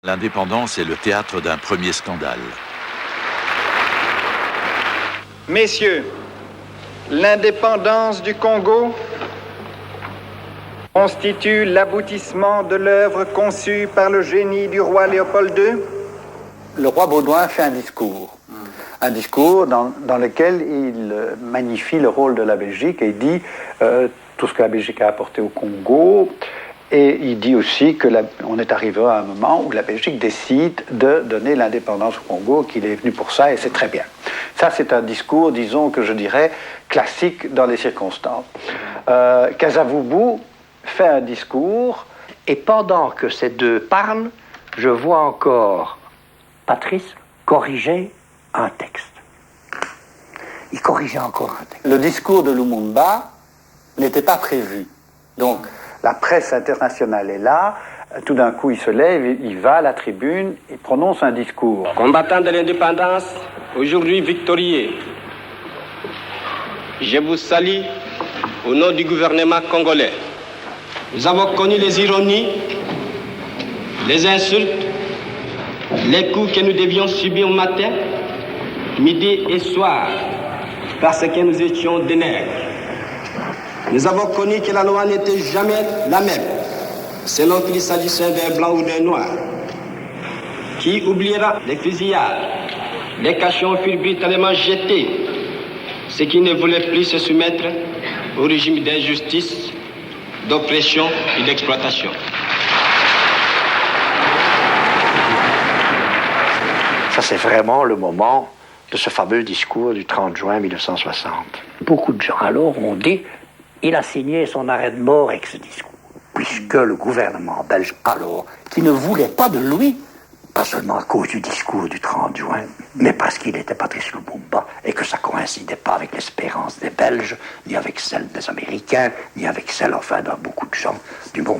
L'indépendance est le théâtre d'un premier scandale. Messieurs, l'indépendance du Congo constitue l'aboutissement de l'œuvre conçue par le génie du roi Léopold II. Le roi Baudouin fait un discours dans lequel il magnifie le rôle de la Belgique et il dit tout ce que la Belgique a apporté au Congo. Et il dit aussi qu'on est arrivé à un moment où la Belgique décide de donner l'indépendance au Congo, qu'il est venu pour ça et c'est très bien. Ça, c'est un discours, disons, que je dirais, classique dans les circonstances. Kasavubu fait un discours. Et pendant que ces deux parlent, je vois encore Patrice corriger un texte. Il corrigeait encore un texte. Le discours de Lumumba n'était pas prévu. Donc, la presse internationale est là, tout d'un coup il se lève, il va à la tribune, il prononce un discours. Combattants de l'indépendance, aujourd'hui victorieux, je vous salue au nom du gouvernement congolais. Nous avons connu les ironies, les insultes, les coups que nous devions subir matin, midi et soir, parce que nous étions des nègres. Nous avons connu que la loi n'était jamais la même, selon qu'il s'agissait d'un blanc ou d'un noir. Qui oubliera les fusillades, les cachons furent brutalement jetés, ceux qui ne voulaient plus se soumettre au régime d'injustice, d'oppression et d'exploitation. Ça, c'est vraiment le moment de ce fameux discours du 30 juin 1960. Beaucoup de gens alors ont dit il a signé son arrêt de mort avec ce discours, puisque le gouvernement belge alors, qui ne voulait pas de lui, pas seulement à cause du discours du 30 juin, mais parce qu'il était Patrice Lumumba et que ça ne coïncidait pas avec l'espérance des Belges, ni avec celle des Américains, ni avec celle, enfin, de beaucoup de gens du monde.